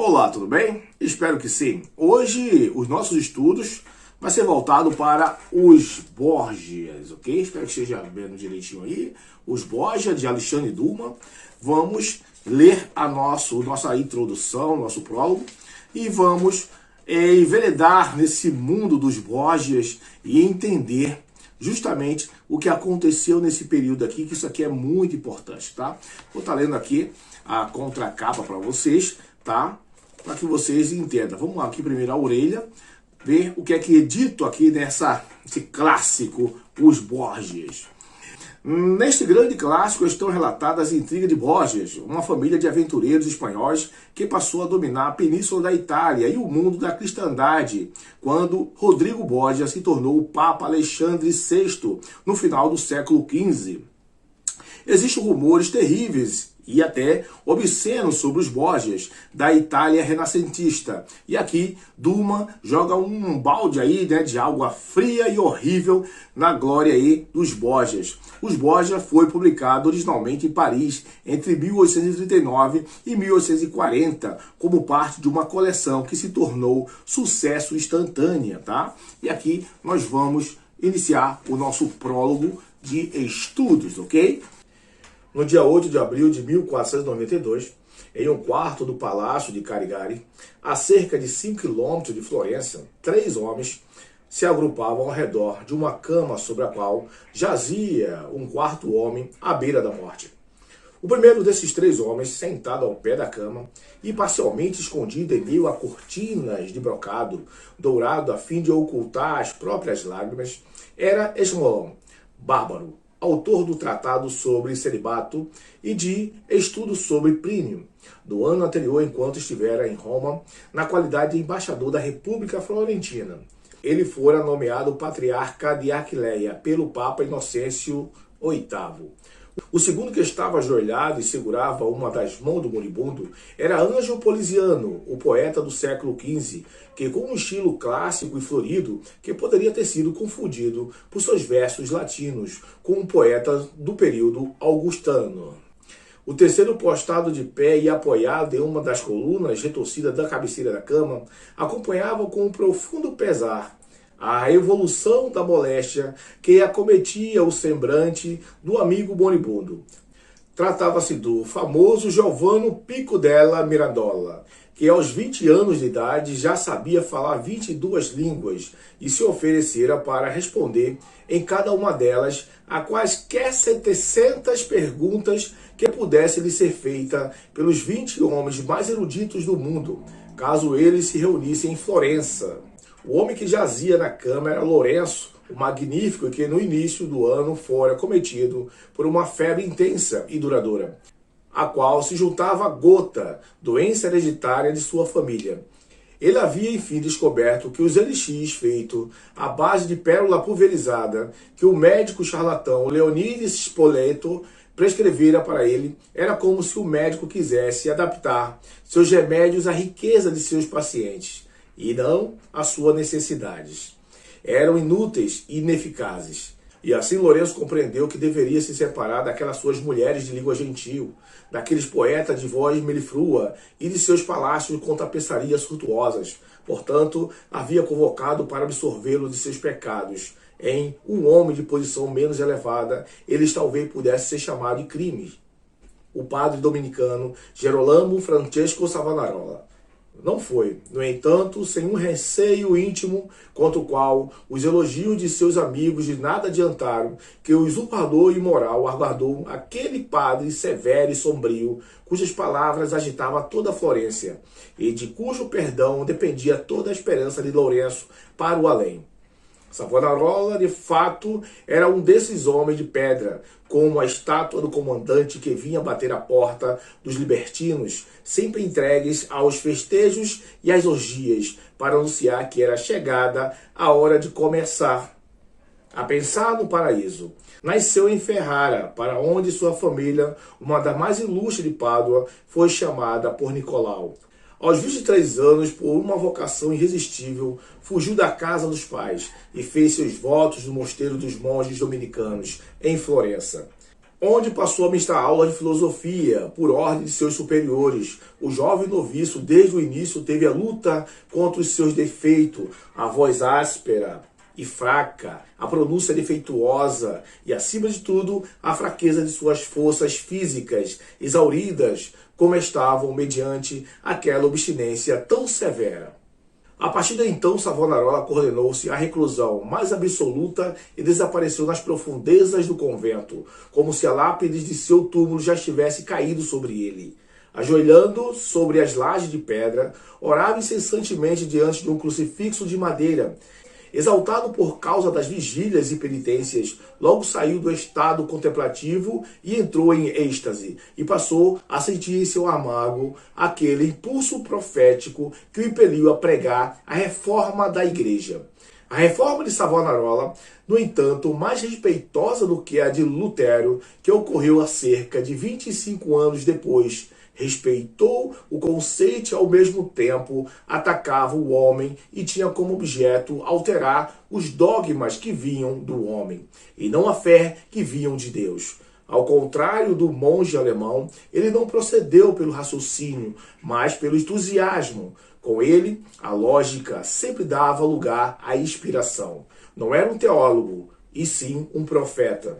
Olá, tudo bem? Espero que sim. Hoje os nossos estudos vai ser voltado para os Borgias, ok? Espero que esteja vendo direitinho aí. Os Borgias de Alexandre Dumas. Vamos ler a nossa introdução, nosso prólogo, e vamos enveredar nesse mundo dos Borgias e entender justamente o que aconteceu nesse período aqui, que isso aqui é muito importante, tá? Vou estar lendo aqui a contracapa para vocês, tá? Para que vocês entendam. Vamos lá aqui primeiro a orelha, ver o que é dito aqui nesse clássico, Os Borgias. Neste grande clássico estão relatadas as intrigas de Borgias, uma família de aventureiros espanhóis que passou a dominar a península da Itália e o mundo da cristandade, quando Rodrigo Borgia se tornou o Papa Alexandre VI no final do século XV. Existem rumores terríveis e até obscenos sobre os Borgias da Itália renascentista. E aqui Dumas joga um balde aí, né, de água fria e horrível na glória aí dos Borgias. Os Borgias foi publicado originalmente em Paris entre 1839 e 1840 como parte de uma coleção que se tornou sucesso instantâneo, tá? E aqui nós vamos iniciar o nosso prólogo de estudos, ok? No dia 8 de abril de 1492, em um quarto do Palácio de Carigari, a cerca de 5 quilômetros de Florença, 3 homens se agrupavam ao redor de uma cama sobre a qual jazia um quarto homem à beira da morte. O primeiro desses 3 homens, sentado ao pé da cama e parcialmente escondido em meio a cortinas de brocado dourado a fim de ocultar as próprias lágrimas, era Esmolão, bárbaro, autor do Tratado sobre Celibato e de Estudos sobre Plínio, do ano anterior enquanto estivera em Roma, na qualidade de embaixador da República Florentina. Ele fora nomeado patriarca de Aquileia pelo Papa Inocêncio VIII. O segundo, que estava ajoelhado e segurava uma das mãos do moribundo, era Ângelo Poliziano, o poeta do século XV, que com um estilo clássico e florido, que poderia ter sido confundido por seus versos latinos com um poeta do período augustano. O terceiro, postado de pé e apoiado em uma das colunas retorcidas da cabeceira da cama, acompanhava com um profundo pesar a evolução da moléstia que acometia o semblante do amigo moribundo. Tratava-se do famoso Giovanni Pico della Mirandola, que aos 20 anos de idade já sabia falar 22 línguas e se oferecera para responder em cada uma delas a quaisquer 700 perguntas que pudesse lhe ser feita pelos 20 homens mais eruditos do mundo, caso eles se reunissem em Florença. O homem que jazia na cama era Lourenço, o magnífico, que no início do ano fora cometido por uma febre intensa e duradoura, a qual se juntava a gota, doença hereditária de sua família. Ele havia, enfim, descoberto que os elixires feitos à base de pérola pulverizada, que o médico charlatão Leonides Spoleto prescrevera para ele, era como se o médico quisesse adaptar seus remédios à riqueza de seus pacientes e não às suas necessidades. Eram inúteis e ineficazes. E assim Lourenço compreendeu que deveria se separar daquelas suas mulheres de língua gentil, daqueles poetas de voz meliflua e de seus palácios com tapeçarias suntuosas. Portanto, havia convocado para absorvê-lo de seus pecados. Em um homem de posição menos elevada, eles talvez pudessem ser chamados de crime. O padre dominicano Gerolamo Francesco Savonarola. Não foi, no entanto, sem um receio íntimo contra o qual os elogios de seus amigos de nada adiantaram, que o usurpador imoral aguardou aquele padre severo e sombrio, cujas palavras agitavam toda a Florência, e de cujo perdão dependia toda a esperança de Lourenço para o além. Savonarola, de fato, era um desses homens de pedra, como a estátua do comandante que vinha bater a porta dos libertinos, sempre entregues aos festejos e às orgias, para anunciar que era chegada a hora de começar a pensar no paraíso. Nasceu em Ferrara, para onde sua família, uma das mais ilustres de Pádua, foi chamada por Nicolau. Aos 23 anos, por uma vocação irresistível, fugiu da casa dos pais e fez seus votos no mosteiro dos monges dominicanos, em Florença. onde passou a ministrar aula de filosofia por ordem de seus superiores. O jovem noviço, desde o início, teve a luta contra os seus defeitos, a voz áspera e fraca, a pronúncia defeituosa e, acima de tudo, a fraqueza de suas forças físicas, exauridas como estavam mediante aquela abstinência tão severa. A partir de então, Savonarola condenou-se à reclusão mais absoluta e desapareceu nas profundezas do convento, como se a lápide de seu túmulo já estivesse caído sobre ele. Ajoelhando sobre as lajes de pedra, orava incessantemente diante de um crucifixo de madeira. Exaltado por causa das vigílias e penitências, logo saiu do estado contemplativo e entrou em êxtase, e passou a sentir em seu amargo aquele impulso profético que o impeliu a pregar a reforma da igreja. A reforma de Savonarola, no entanto, mais respeitosa do que a de Lutero, que ocorreu há cerca de 25 anos depois, respeitou o conceito e ao mesmo tempo atacava o homem e tinha como objeto alterar os dogmas que vinham do homem e não a fé que vinham de Deus. Ao contrário do monge alemão, ele não procedeu pelo raciocínio, mas pelo entusiasmo. Com ele, a lógica sempre dava lugar à inspiração. Não era um teólogo, e sim um profeta.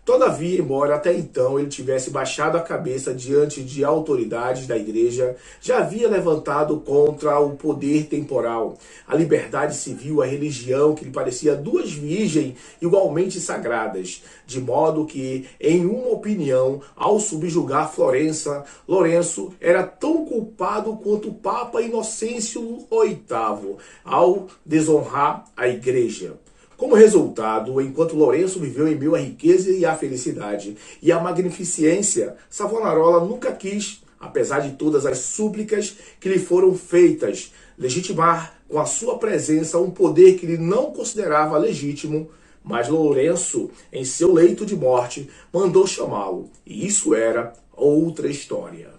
Todavia, embora até então ele tivesse baixado a cabeça diante de autoridades da igreja, já havia levantado contra o poder temporal, a liberdade civil, a religião, que lhe parecia duas virgens igualmente sagradas, de modo que, em uma opinião, ao subjugar Florença, Lourenço era tão culpado quanto o Papa Inocêncio VIII, ao desonrar a igreja. Como resultado, enquanto Lourenço viveu em meio à riqueza e à felicidade e à magnificência, Savonarola nunca quis, apesar de todas as súplicas que lhe foram feitas, legitimar com a sua presença um poder que ele não considerava legítimo, mas Lourenço, em seu leito de morte, mandou chamá-lo, e isso era outra história.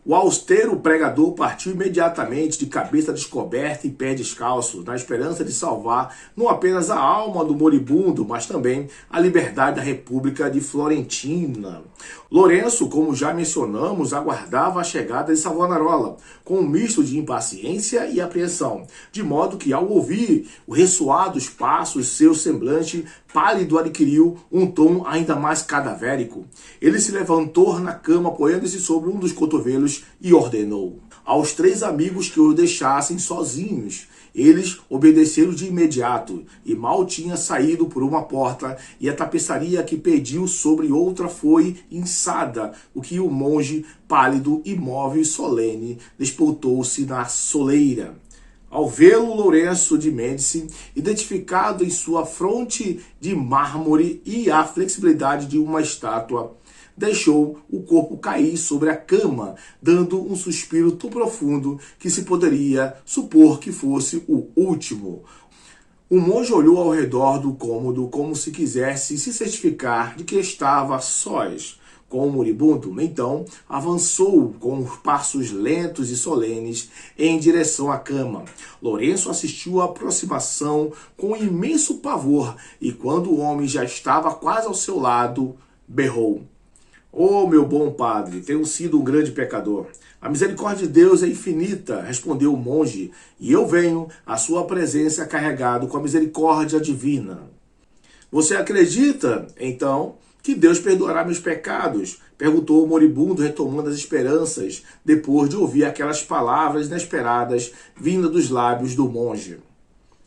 O austero pregador partiu imediatamente de cabeça descoberta e pé descalço, na esperança de salvar não apenas a alma do moribundo, mas também a liberdade da República de Florentina. Lourenço, como já mencionamos, aguardava a chegada de Savonarola, com um misto de impaciência e apreensão, de modo que, ao ouvir o ressoar dos passos, seu semblante pálido adquiriu um tom ainda mais cadavérico. Ele se levantou na cama, apoiando-se sobre um dos cotovelos, e ordenou aos três amigos que o deixassem sozinhos. Eles obedeceram de imediato, e mal tinha saído por uma porta, e a tapeçaria que pediu sobre outra foi inçada, o que o monge, pálido, imóvel e solene, despoutou-se na soleira. Ao vê-lo, Lourenço de Médici, identificado em sua fronte de mármore e a flexibilidade de uma estátua, deixou o corpo cair sobre a cama, dando um suspiro tão profundo que se poderia supor que fosse o último. O monge olhou ao redor do cômodo como se quisesse se certificar de que estava a sós com o moribundo. Então, avançou com passos lentos e solenes em direção à cama. Lourenço assistiu à aproximação com imenso pavor, e quando o homem já estava quase ao seu lado, berrou: "Oh, meu bom padre, tenho sido um grande pecador. A misericórdia de Deus é infinita", respondeu o monge, "e eu venho à sua presença carregado com a misericórdia divina." "Você acredita, então, que Deus perdoará meus pecados?", perguntou o moribundo, retomando as esperanças, depois de ouvir aquelas palavras inesperadas vindas dos lábios do monge.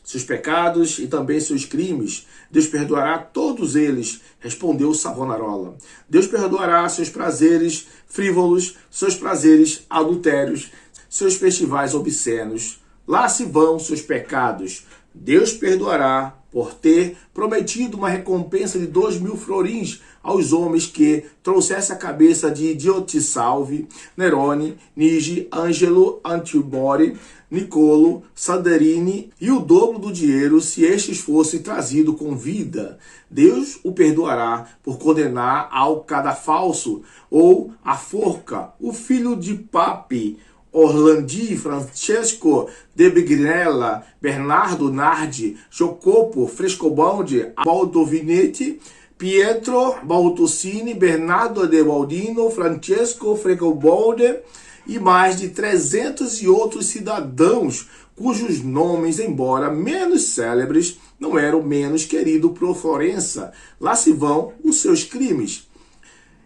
"Seus pecados e também seus crimes, Deus perdoará todos eles", respondeu Savonarola. "Deus perdoará seus prazeres frívolos, seus prazeres adultérios, seus festivais obscenos. Lá se vão seus pecados. Deus perdoará por ter prometido uma recompensa de 2.000 florins aos homens que trouxesse a cabeça de Diotisalvi, Nerone, Nige, Ângelo, Antibore, Nicolo, Sanderini e o dobro do dinheiro se estes fossem trazidos com vida. Deus o perdoará por condenar ao cadafalso ou à forca o filho de Papi, Orlandi, Francesco de Bignella, Bernardo Nardi, Jacopo Frescobaldi, Baldovinetti, Pietro Baltosini, Bernardo de Baldino, Francesco Fregobolde e mais de 300 e outros cidadãos cujos nomes, embora menos célebres, não eram menos queridos por Florença. Lá se vão os seus crimes.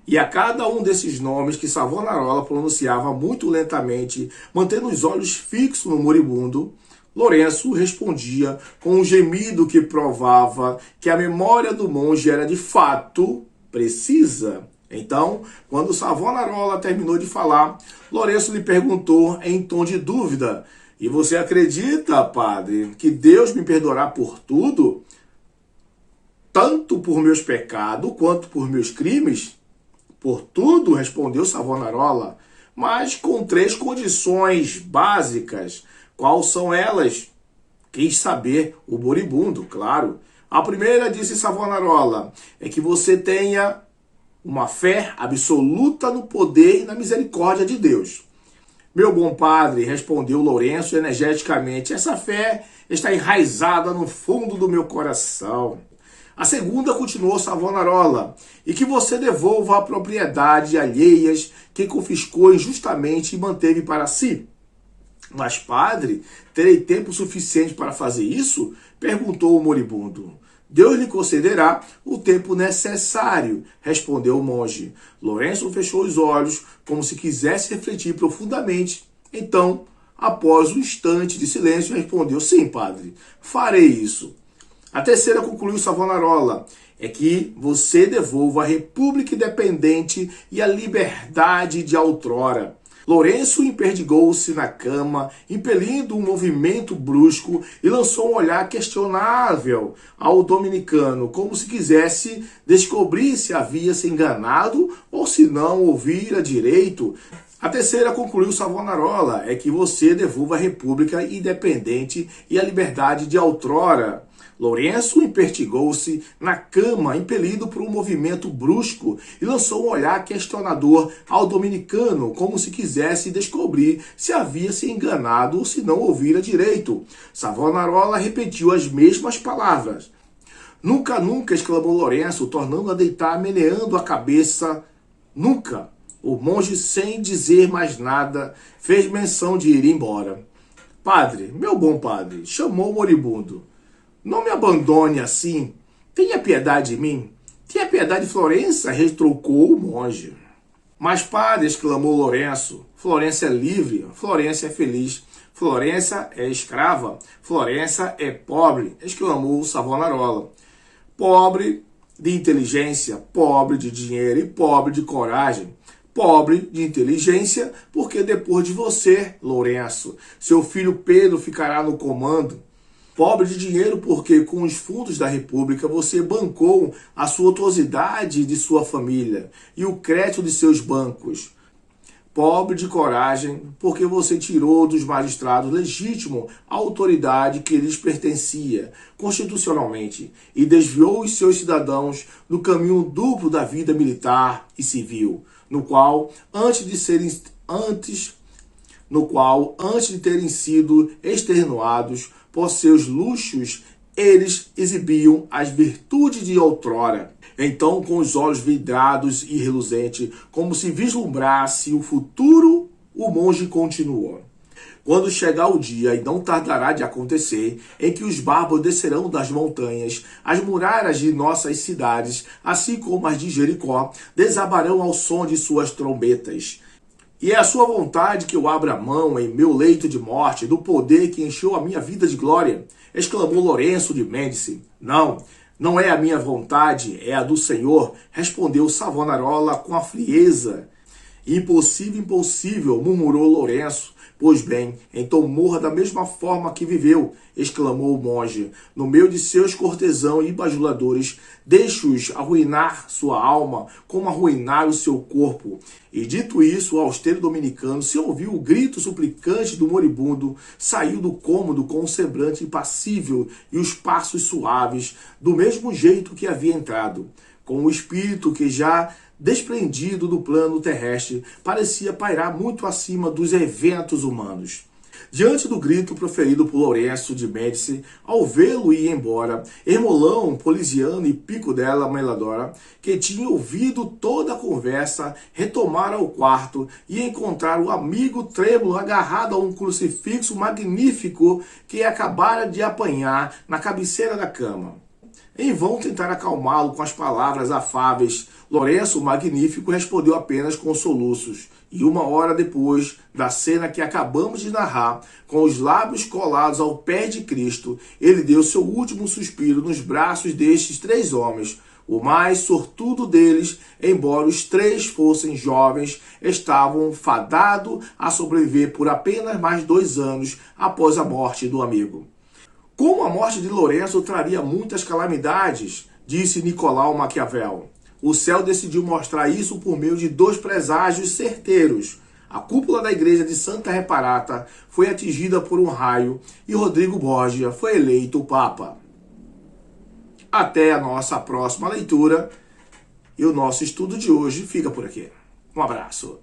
E a cada um desses nomes que Savonarola pronunciava muito lentamente, mantendo os olhos fixos no moribundo, Lourenço respondia com um gemido que provava que a memória do monge era de fato precisa. Então, quando Savonarola terminou de falar, Lourenço lhe perguntou em tom de dúvida: "E você acredita, padre, que Deus me perdoará por tudo? Tanto por meus pecados quanto por meus crimes?" "Por tudo", respondeu Savonarola, "mas com 3 condições básicas." "Quais são elas?" Quis saber o moribundo, claro. "A primeira", disse Savonarola, "é que você tenha uma fé absoluta no poder e na misericórdia de Deus." "Meu bom padre", respondeu Lourenço energeticamente, "essa fé está enraizada no fundo do meu coração." "A segunda", continuou Savonarola, "e que você devolva a propriedade alheias que confiscou injustamente e manteve para si." "Mas, padre, terei tempo suficiente para fazer isso?" perguntou o moribundo. "Deus lhe concederá o tempo necessário", respondeu o monge. Lourenço fechou os olhos, como se quisesse refletir profundamente. Então, após um instante de silêncio, respondeu: "Sim, padre, farei isso." "A terceira", concluiu Savonarola, "é que você devolva a República Independente e a liberdade de outrora." Lourenço emperdigou-se na cama, impelindo um movimento brusco, e lançou um olhar questionável ao dominicano, como se quisesse descobrir se havia se enganado ou se não ouvira direito. "A terceira", concluiu Savonarola, "é que você devolva a República Independente e a liberdade de outrora." Lourenço empertigou-se na cama, impelido por um movimento brusco, e lançou um olhar questionador ao dominicano, como se quisesse descobrir se havia se enganado ou se não ouvira direito. Savonarola repetiu as mesmas palavras. "Nunca, nunca", exclamou Lourenço, tornando a deitar, meneando a cabeça. "Nunca." O monge, sem dizer mais nada, fez menção de ir embora. "Padre, meu bom padre", chamou o moribundo, "não me abandone assim. Tenha piedade de mim." "Tenha piedade de Florença", retrucou o monge. "Mas, padre", exclamou Lourenço, "Florença é livre, Florença é feliz. Florença é escrava, Florença é pobre", exclamou Savonarola. "Pobre de inteligência, pobre de dinheiro e pobre de coragem. Pobre de inteligência, porque depois de você, Lourenço, seu filho Pedro ficará no comando. Pobre de dinheiro, porque com os fundos da República você bancou a suntuosidade de sua família e o crédito de seus bancos. Pobre de coragem, porque você tirou dos magistrados legítimo a autoridade que lhes pertencia constitucionalmente e desviou os seus cidadãos do caminho duplo da vida militar e civil, no qual, antes de terem sido extenuados por seus luxos, eles exibiam as virtudes de outrora. Então, com os olhos vidrados e reluzentes, como se vislumbrasse o futuro, o monge continuou: "Quando chegar o dia, e não tardará de acontecer, em que os bárbaros descerão das montanhas, as muralhas de nossas cidades, assim como as de Jericó, desabarão ao som de suas trombetas. E é a sua vontade que eu abra mão em meu leito de morte do poder que encheu a minha vida de glória?" exclamou Lourenço de Médici. "Não, não é a minha vontade, é a do Senhor", respondeu Savonarola com a frieza. "Impossível, impossível", murmurou Lourenço. "Pois bem, então morra da mesma forma que viveu", exclamou o monge, "no meio de seus cortesãos e bajuladores. Deixe-os arruinar sua alma, como arruinar o seu corpo." E dito isso, o austero dominicano, se ouviu o grito suplicante do moribundo, saiu do cômodo com um semblante impassível e os passos suaves, do mesmo jeito que havia entrado, com o espírito que já desprendido do plano terrestre, parecia pairar muito acima dos eventos humanos. Diante do grito proferido por Lourenço de Médici, ao vê-lo ir embora, Hermolão, Poliziano e Pico della Meladora, que tinham ouvido toda a conversa, retomaram ao quarto e encontraram o amigo trêmulo agarrado a um crucifixo magnífico que acabara de apanhar na cabeceira da cama. Em vão tentaram acalmá-lo com as palavras afáveis. Lourenço, o magnífico, respondeu apenas com soluços. E 1 hora depois da cena que acabamos de narrar, com os lábios colados ao pé de Cristo, ele deu seu último suspiro nos braços destes 3 homens. O mais sortudo deles, embora os 3 fossem jovens, estavam fadados a sobreviver por apenas mais 2 anos após a morte do amigo. Como a morte de Lourenço traria muitas calamidades, disse Nicolau Maquiavel, o céu decidiu mostrar isso por meio de 2 preságios certeiros. A cúpula da igreja de Santa Reparata foi atingida por um raio e Rodrigo Borgia foi eleito o Papa. Até a nossa próxima leitura e o nosso estudo de hoje fica por aqui. Um abraço.